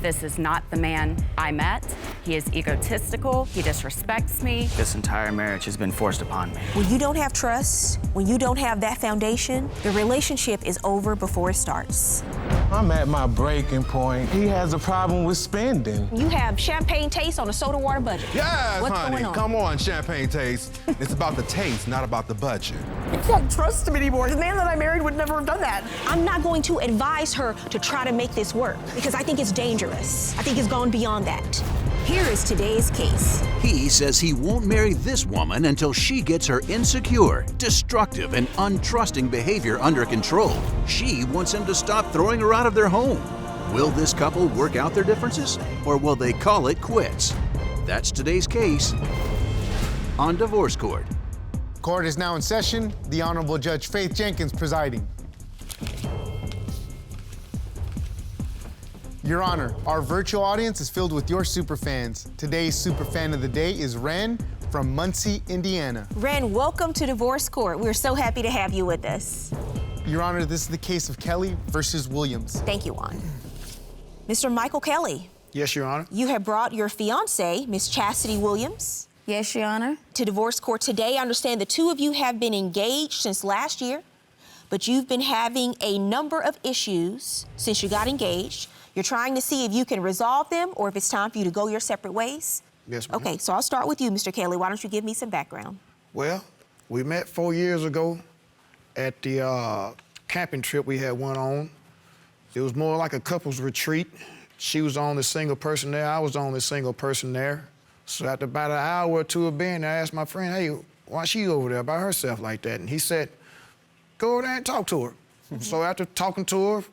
This is not the man I met. He is egotistical, he disrespects me. This entire marriage has been forced upon me. When you don't have trust, when you don't have that foundation, the relationship is over before it starts. I'm at my breaking point. He has a problem with spending. You have champagne taste on a soda water budget. Yes, What's honey. going on? Come on, champagne taste. It's about the taste, not about the budget. I can't trust him anymore. The man that I married would never have done that. I'm not going to advise her to try to make this work because I think it's dangerous. I think it's gone beyond that. Here is today's case. He says he won't marry this woman until she gets her insecure, destructive, and untrusting behavior under control. She wants him to stop throwing her out of their home. Will this couple work out their differences, or will they call it quits? That's today's case on Divorce Court. Court is now in session. The Honorable Judge Faith Jenkins presiding. Your Honor, our virtual audience is filled with your superfans. Today's superfan of the day is Ren from Muncie, Indiana. Ren, welcome to Divorce Court. We're so happy to have you with us. Your Honor, this is the case of Kelly versus Williams. Thank you, Juan. Mr. Michael Kelly, Yes, Your Honor. you have brought your fiancée, Miss Chastity Williams, Yes, Your Honor. to divorce court today. I understand the two of you have been engaged since last year, but you've been having a number of issues since you got engaged. You're trying to see if you can resolve them or if it's time for you to go your separate ways. Yes, ma'am. Okay, so I'll start with you, Mr. Kelly. Why don't you give me some background? Well, we met 4 years ago at the camping trip we had went on. It was more like a couple's retreat. She was the only single person there. I was the only single person there. So after about an hour or two of being there, I asked my friend, hey, why she over there by herself like that? And he said, go over there and talk to her. So after talking to her,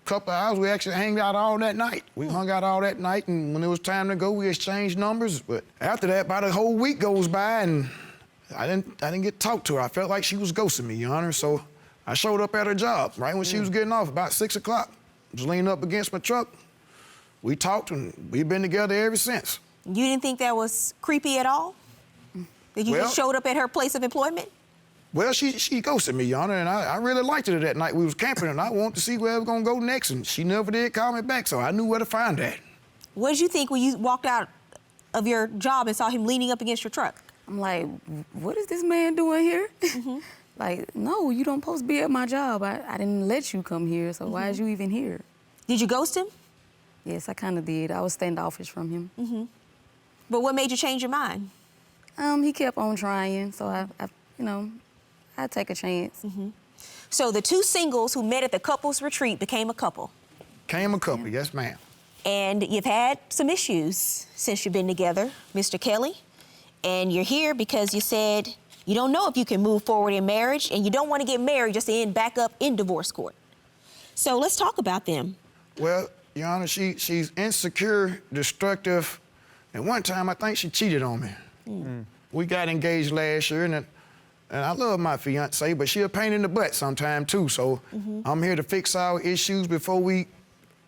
couple of hours, we actually hung out all that night. We hung out all that night, and when it was time to go, we exchanged numbers. But after that, about a whole week goes by, and I didn't get to talk to her. I felt like she was ghosting me, Your Honor. So I showed up at her job right when she was getting off, about 6 o'clock. Just leaned up against my truck. We talked, and we've been together ever since. You didn't think that was creepy at all? That you just showed up at her place of employment? Well, she ghosted me, Your Honor, and I really liked her that night. We was camping, and I wanted to see where we were gonna go next, and she never did call me back, so I knew where to find that. What did you think when you walked out of your job and saw him leaning up against your truck? I'm like, what is this man doing here? Like, no, you don't supposed to be at my job. I didn't let you come here, so why is you even here? Did you ghost him? Yes, I kind of did. I was standoffish from him. But what made you change your mind? He kept on trying, so I'd take a chance. So the two singles who met at the couple's retreat became a couple. Came a couple, yes, ma'am. And you've had some issues since you've been together, Mr. Kelly. And you're here because you said you don't know if you can move forward in marriage and you don't want to get married just to end back up in divorce court. So let's talk about them. Well, Your Honor, she's insecure, destructive, and one time I think she cheated on me. We got engaged last year, and I love my fiancée, but she a pain in the butt sometime too, so I'm here to fix our issues before we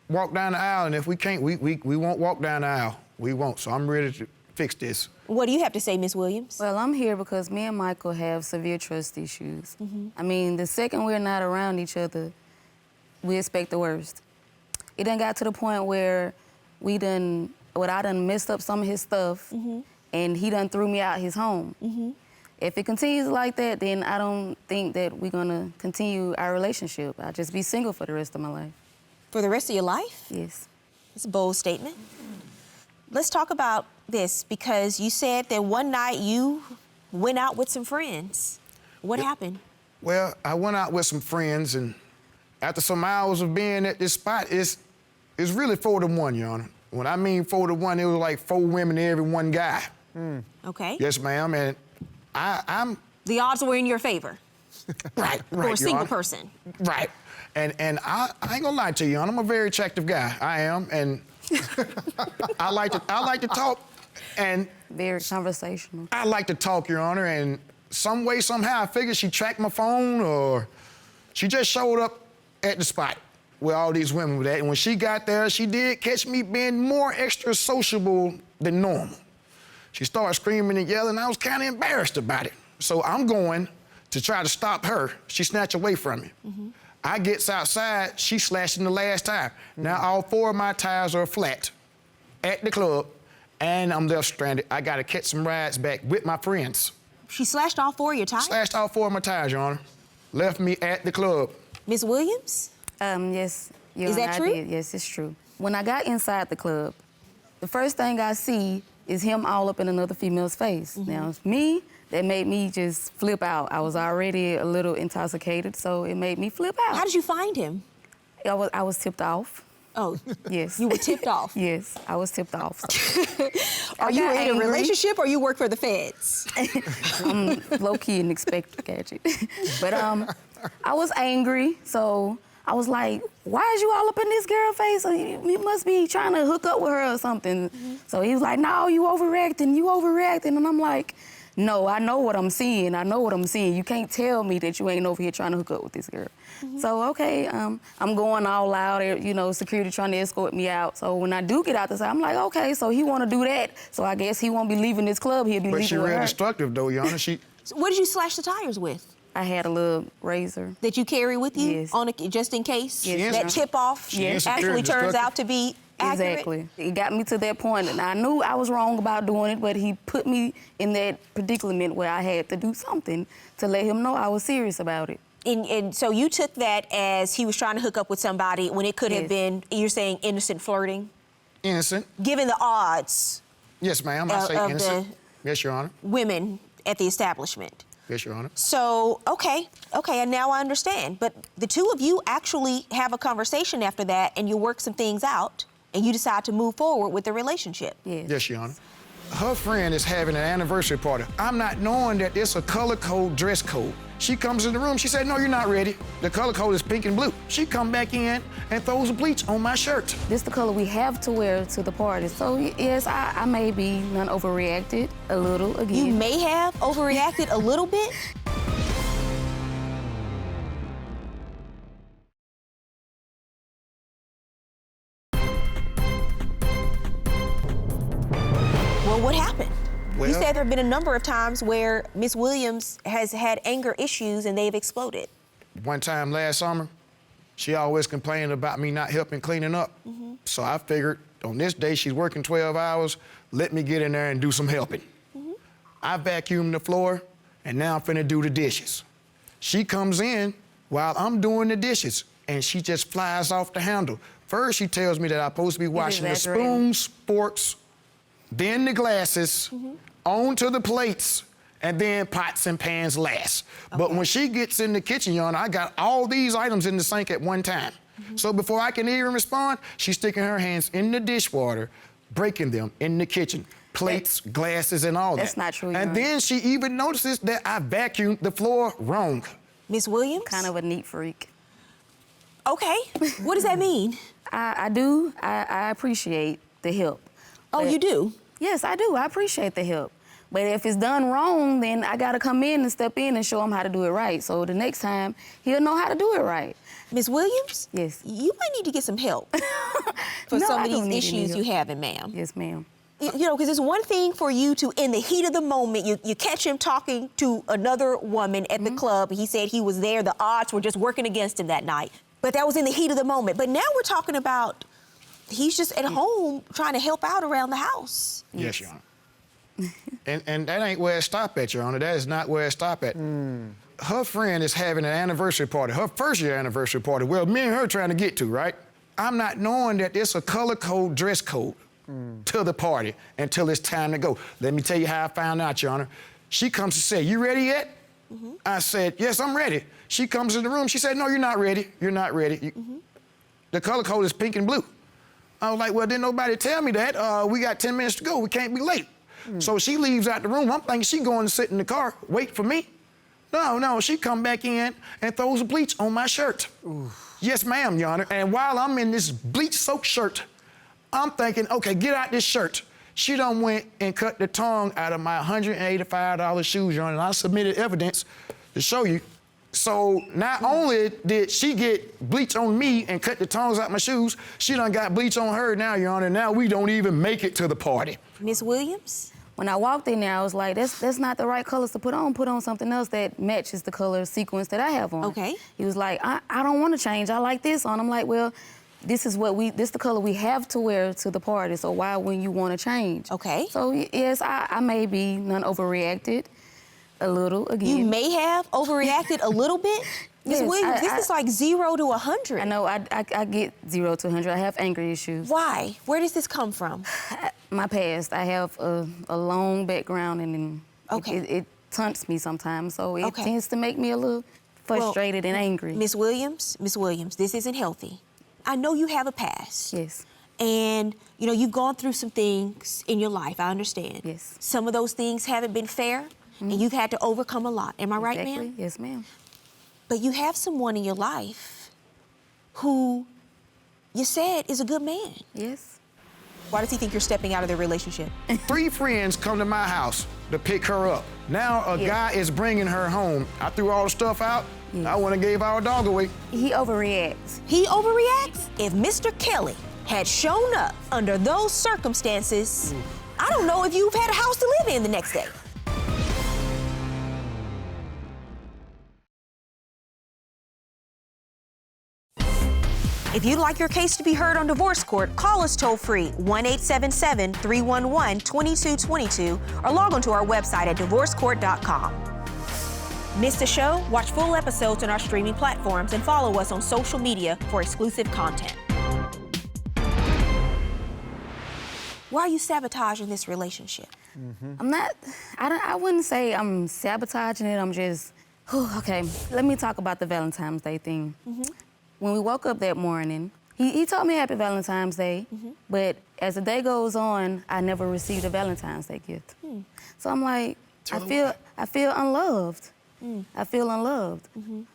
walk down the aisle, and if we can't, we won't walk down the aisle. We won't, so I'm ready to fix this. What do you have to say, Ms. Williams? Well, I'm here because me and Michael have severe trust issues. I mean, the second we're not around each other, we expect the worst. It done got to the point where I done messed up some of his stuff, and he done threw me out his home. If it continues like that, then I don't think that we're gonna continue our relationship. I'll just be single for the rest of my life. For the rest of your life? Yes. It's a bold statement. Let's talk about this, because you said that one night you went out with some friends. What happened? Well, I went out with some friends, and after some hours of being at this spot, it's really 4-1, Your Honor. When I mean 4-1, it was like 4 women to every 1 guy. Okay. Yes, ma'am, and I'm... The odds were in your favor. Right, For a Your single Honor. person. Right. And I ain't gonna lie to you, Your Honor. I'm a very attractive guy. I am, and I like to talk, and Very conversational. I like to talk, Your Honor, and some way, somehow, I figured she tracked my phone, or she just showed up at the spot where all these women were at. And when she got there, she did catch me being more extra sociable than normal. She started screaming and yelling, and I was kind of embarrassed about it. So I'm going to try to stop her. She snatched away from me. I gets outside, she slashing the last tire. Now all 4 of my tires are flat at the club, and I'm left stranded. I gotta catch some rides back with my friends. She slashed all 4 of your tires? Slashed all 4 of my tires, Your Honor. Left me at the club. Ms. Williams? Yes. Your Is that Honor, true? I did. Yes, it's true. When I got inside the club, the first thing I see is him all up in another female's face. Now, it's me, that made me just flip out. I was already a little intoxicated, so it made me flip out. How did you find him? I was tipped off. Oh, Yes. you were tipped off. Yes, I was tipped off. Are you got in a angry. relationship or you work for the feds? I'm low-key and expect to catch it. But I was angry, so I was like, why is you all up in this girl's face? You must be trying to hook up with her or something. So he was like, no, you overreacting. And I'm like, no, I know what I'm seeing. You can't tell me that you ain't over here trying to hook up with this girl. So, okay, I'm going all out, security trying to escort me out. So when I do get out the side, I'm like, okay, so he want to do that. So I guess he won't be leaving this club. He'll be But leaving she with real her. destructive, though, Your Honor. So what did you slash the tires with? I had a little razor. That you carry with you? Yes. Just in case? Yes, That ma'am. tip off Yes. actually turns out to be accurate? Exactly. It got me to that point, and I knew I was wrong about doing it, but he put me in that predicament where I had to do something to let him know I was serious about it. And so you took that as he was trying to hook up with somebody when it could have Yes. been, you're saying, innocent flirting? Innocent. Given the odds, Yes, ma'am. I say of innocent. the- Yes, Your Honor. women at the establishment. Yes, Your Honor. So, okay, and now I understand. But the two of you actually have a conversation after that, and you work some things out, and you decide to move forward with the relationship. Yes. Yes, Your Honor. Her friend is having an anniversary party. I'm not knowing that it's a color code dress code. She comes in the room, she said, no, you're not ready. The color code is pink and blue. She come back in and throws bleach on my shirt. This is the color we have to wear to the party. So, yes, I may be overreacted a little again. You may have overreacted a little bit. Well, what happened? You Well- said there have been a number of times where Miss Williams has had anger issues and they've exploded. One time last summer, she always complained about me not helping cleaning up. So I figured on this day she's working 12 hours, let me get in there and do some helping. I vacuumed the floor, and now I'm finna do the dishes. She comes in while I'm doing the dishes, and she just flies off the handle. First, she tells me that I'm supposed to be washing the exaggerating. spoons, forks, then the glasses, onto the plates, and then pots and pans last. But when she gets in the kitchen, Your Honor, I got all these items in the sink at one time. So before I can even respond, she's sticking her hands in the dishwater, breaking them in the kitchen. Plates, glasses, and all that. That's not true, Your And Honor. then she even notices that I vacuumed the floor wrong. Miss Williams? Kind of a neat freak. Okay. What does that mean? I do. I appreciate the help. Oh, But- you do? Yes, I do. I appreciate the help. But if it's done wrong, then I got to come in and step in and show him how to do it right. So the next time, he'll know how to do it right. Miss Williams? Yes. You might need to get some help for No, some I of don't these need any issues you help. having, ma'am. Yes, ma'am. You know, because it's one thing for you to, in the heat of the moment, you catch him talking to another woman at the club. He said he was there. The odds were just working against him that night. But that was in the heat of the moment. But now we're talking about he's just at home trying to help out around the house. Yes, Your Honor. and that ain't where it stopped at, Your Honor. That is not where it stopped at. Her friend is having an anniversary party, her first-year anniversary party. Well, me and her trying to get to, right? I'm not knowing that it's a color code dress code to the party until it's time to go. Let me tell you how I found out, Your Honor. She comes to say, you ready yet? I said, yes, I'm ready. She comes in the room. She said, no, you're not ready. You're not ready. The color code is pink and blue. I was like, well, didn't nobody tell me that. We got 10 minutes to go. We can't be late. So she leaves out the room. I'm thinking she going to sit in the car, wait for me. No, she come back in and throws bleach on my shirt. Yes, ma'am, Your Honor. And while I'm in this bleach-soaked shirt, I'm thinking, okay, get out this shirt. She done went and cut the tongue out of my $185 shoes, Your Honor, and I submitted evidence to show you. So not only did she get bleach on me and cut the tongues out my shoes, she done got bleach on her now, Your Honor. Now we don't even make it to the party. Miss Williams? when I walked in there, I was like, that's not the right colors to put on. Put on something else that matches the color sequence that I have on. Okay. He was like, I don't want to change. I like this on. I'm like, well, this is the color we have to wear to the party, so why wouldn't you want to change? Okay. So yes, I may be overreacted a little again. You may have overreacted a little bit? Ms. Yes, Williams, this is like 0 to 100. I know, I get 0 to 100. I have anger issues. Why? Where does this come from? My past. I have a long background, and Okay. it taunts me sometimes, so it Okay. tends to make me a little frustrated and angry. Ms. Williams, this isn't healthy. I know you have a past. Yes. And, you know, you've gone through some things in your life, I understand. Yes. Some of those things haven't been fair, and you've had to overcome a lot. Am I right, Exactly. ma'am? Yes, ma'am. But you have someone in your life who you said is a good man. Yes. Why does he think you're stepping out of their relationship? 3 friends come to my house to pick her up. Now a guy is bringing her home. I threw all the stuff out. I went and gave our dog away. He overreacts. He overreacts? If Mr. Kelly had shown up under those circumstances, I don't know if you've had a house to live in the next day. If you'd like your case to be heard on divorce court, call us toll-free, 1-877-311-2222, or log on to our website at divorcecourt.com. Miss the show? Watch full episodes on our streaming platforms and follow us on social media for exclusive content. Why are you sabotaging this relationship? I wouldn't say I'm sabotaging it, I'm just, okay, let me talk about the Valentine's Day thing. When we woke up that morning, he told me Happy Valentine's Day, but as the day goes on, I never received a Valentine's Day gift. So I'm like, I feel unloved. I feel unloved.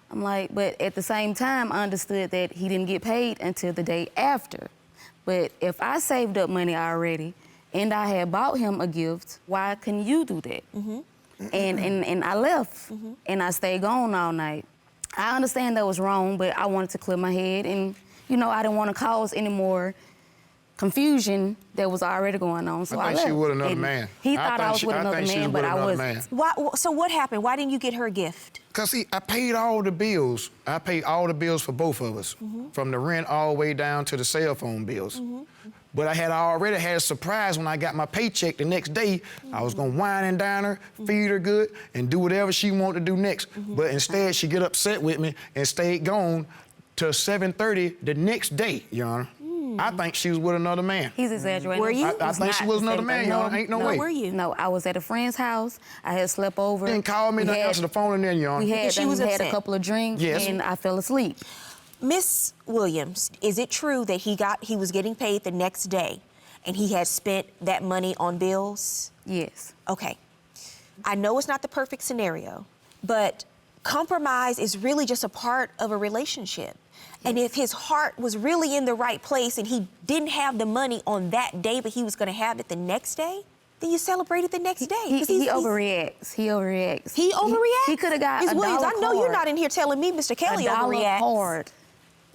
I'm like, but at the same time, I understood that he didn't get paid until the day after. But if I saved up money already and I had bought him a gift, why couldn't you do that? And I left and I stayed gone all night. I understand that was wrong, but I wanted to clear my head, and you know, I didn't want to cause any more confusion that was already going on. So I think she left. with another And man. He thought I was with another man, but I wasn't. So what happened? Why didn't you get her a gift? Because I paid all the bills. I paid all the bills for both of us, from the rent all the way down to the cell phone bills. But I had already had a surprise when I got my paycheck the next day. I was gonna wine and dine her, feed her good, and do whatever she wanted to do next. But instead, she get upset with me and stayed gone till 7:30 the next day, Your Honor. I think she was with another man. He's exaggerating. Were you? I think she was another man, Your Honor. Ain't no way. Were you? No, I was at a friend's house. I had slept over. Didn't call me, didn't answer the phone, and then, Your Honor. We had, She was had upset. a couple of drinks, Yes. and I fell asleep. Miss Williams, is it true that he was getting paid the next day and he had spent that money on bills? Yes. Okay. I know it's not the perfect scenario, but compromise is really just a part of a relationship. And if his heart was really in the right place and he didn't have the money on that day, but he was going to have it the next day, then you celebrate it the next day. He overreacts. He overreacts. He overreacts? He could have got Ms. a Williams, dollar I know you're card. not in here telling me Mr. Kelly overreacts.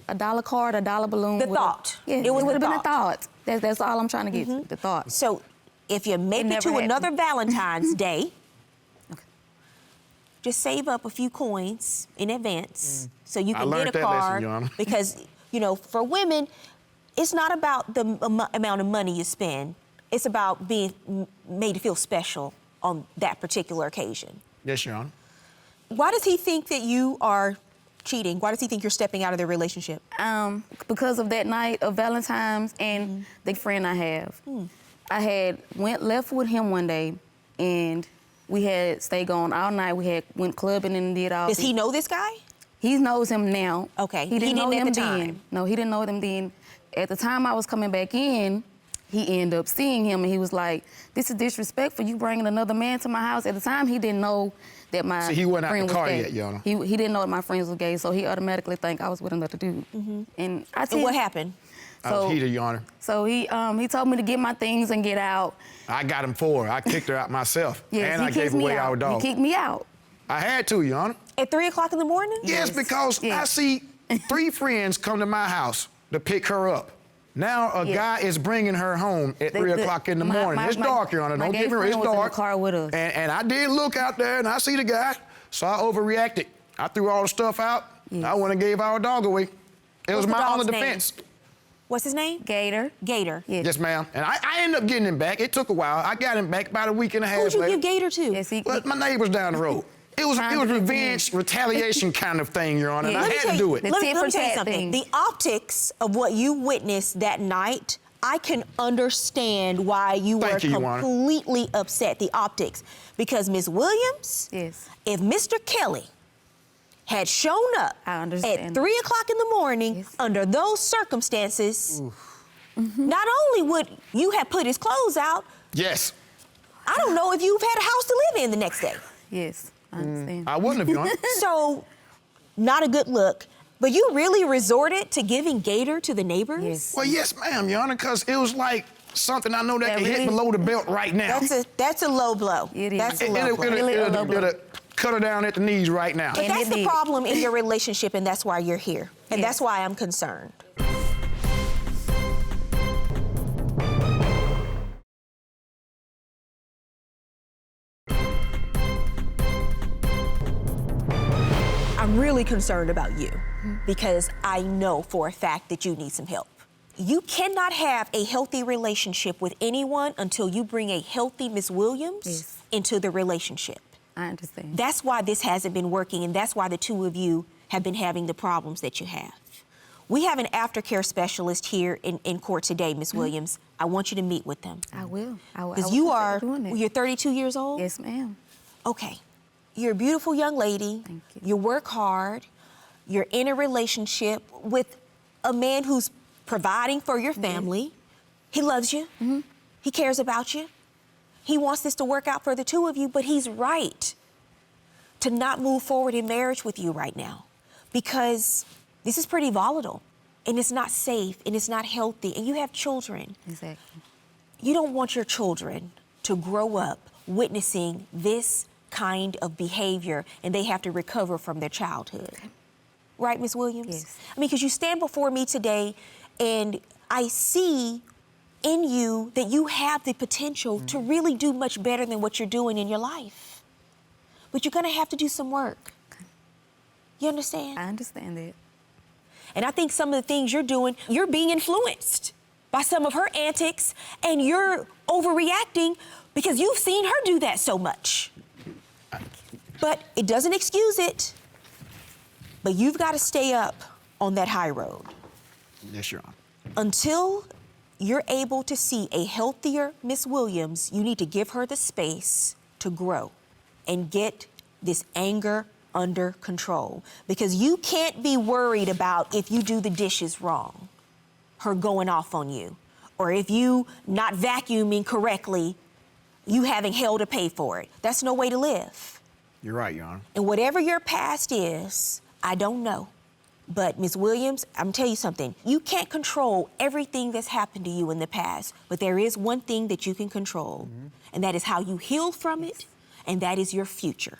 A dollar card, a dollar balloon. The with thought. It It was would have the been a thought. That's all I'm trying to get to, the thought. So if you make it never to happened. another Valentine's Day, just save up a few coins in advance so you can learned get a that lesson, card. Your Honor. Because, you know, for women, it's not about the amount of money you spend. It's about being made to feel special on that particular occasion. Yes, Your Honor. Why does he think that you are cheating? Why does he think you're stepping out of their relationship? Because of that night of Valentine's and the friend I have. I had left with him one day, and we had stayed gone all night. We had went clubbing and did all. Does he know this guy? He knows him now. Okay. He didn't know at him the then. time. No, he didn't know him then. At the time I was coming back in, he ended up seeing him, and he was like, "This is disrespectful. You bringing another man to my house." At the time, he didn't know that my See, he wasn't out friend the was car gay. yet, Your Honor. He didn't know that my friends were gay, so he automatically think I was with another dude. And I And what happened? I was heated, Your Honor. So he told me to get my things and get out. I got him for her. I kicked her out myself. Yes, and he I gave kicked me away out. our dog. He kicked me out. I had to, Your Honor. At 3 o'clock in the morning? Yes, because I see 3 friends come to my house to pick her up. Now a guy is bringing her home at 3 o'clock in the morning. It's dark, Your Honor. Don't get me wrong, it's was in dark. the car with us. And I did look out there and I see the guy, so I overreacted. I threw all the stuff out. Yes. I went and gave our dog away. It was What's the my only dog's name? defense. What's his name? Gator. Gator. Yes. Yes, ma'am. And I ended up getting him back. It took a while. I got him back about a week and a half Who'd you later. give Gator to? Yes, But my neighbors down the road. It was revenge, retaliation kind of thing, Your Honor, and I had to do it. The Let me tit for tell you tat something. thing. The optics of what you witnessed that night, I can understand why you were Thank you, Your Honor. completely upset. The optics. Because Ms. Williams, Yes. if Mr. Kelly had shown up I at understand. 3 o'clock in the morning Yes. under those circumstances, not only would you have put his clothes out, Yes. I don't know if you've had a house to live in the next day. Yes, I understand. I wouldn't have, Your Honor. So, not a good look. But you really resorted to giving Gator to the neighbors? Yes. Well, yes, ma'am, Your Honor, because it was like something I know that That can hit really- below the belt right now. That's a low blow. It is. That's a It'll- low blow. it'll- Really a it'll- low blow. it'll cut her down at the knees right now. But And that's it the did. problem in your relationship, and that's why you're here. And Yes. that's why I'm concerned. I'm really concerned about you because I know for a fact that you need some help. You cannot have a healthy relationship with anyone until you bring a healthy Miss Williams Yes. into the relationship. I understand. That's why this hasn't been working, and that's why the two of you have been having the problems that you have. We have an aftercare specialist here in court today, Miss Williams. I want you to meet with them. I will. I will. Because I you will are, consider doing it. you're 32 years old? Yes, ma'am. Okay. You're a beautiful young lady. Thank you. You work hard. You're in a relationship with a man who's providing for your family. He loves you. He cares about you. He wants this to work out for the two of you, but he's right to not move forward in marriage with you right now because this is pretty volatile and it's not safe and it's not healthy and you have children. Exactly. You don't want your children to grow up witnessing this kind of behavior and they have to recover from their childhood. Right, Ms. Williams? Yes. I mean, because you stand before me today and I see in you that you have the potential to really do much better than what you're doing in your life. But you're gonna have to do some work. You understand? I understand that. And I think some of the things you're doing, you're being influenced by some of her antics and you're overreacting because you've seen her do that so much. But it doesn't excuse it. But you've got to stay up on that high road. Yes, Your Honor. Until you're able to see a healthier Miss Williams, you need to give her the space to grow and get this anger under control. Because you can't be worried about if you do the dishes wrong, her going off on you, or if you not vacuuming correctly, you having hell to pay for it. That's no way to live. You're right, Your Honor. And whatever your past is, I don't know. But Ms. Williams, I'm telling you something. You can't control everything that's happened to you in the past, but there is one thing that you can control, and that is how you heal from it, and that is your future.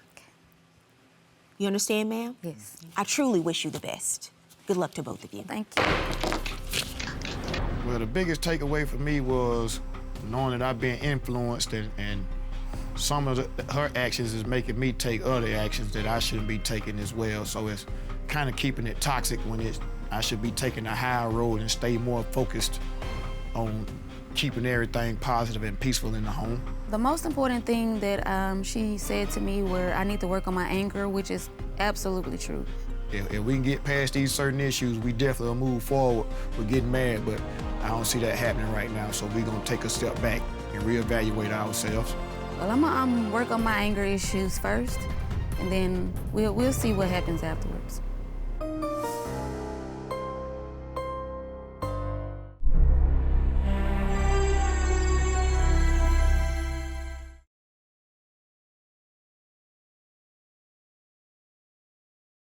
You understand, ma'am? Yes. I truly wish you the best. Good luck to both of you. Thank you. Well, the biggest takeaway for me was knowing that I've been influenced and some of her actions is making me take other actions that I shouldn't be taking as well. So it's kind of keeping it toxic when I should be taking a higher road and stay more focused on keeping everything positive and peaceful in the home. The most important thing that she said to me were I need to work on my anger, which is absolutely true. If we can get past these certain issues, we definitely will move forward with getting married, but I don't see that happening right now, so we're gonna take a step back and reevaluate ourselves. Well, I'm work on my anger issues first, and then we'll see what happens afterwards.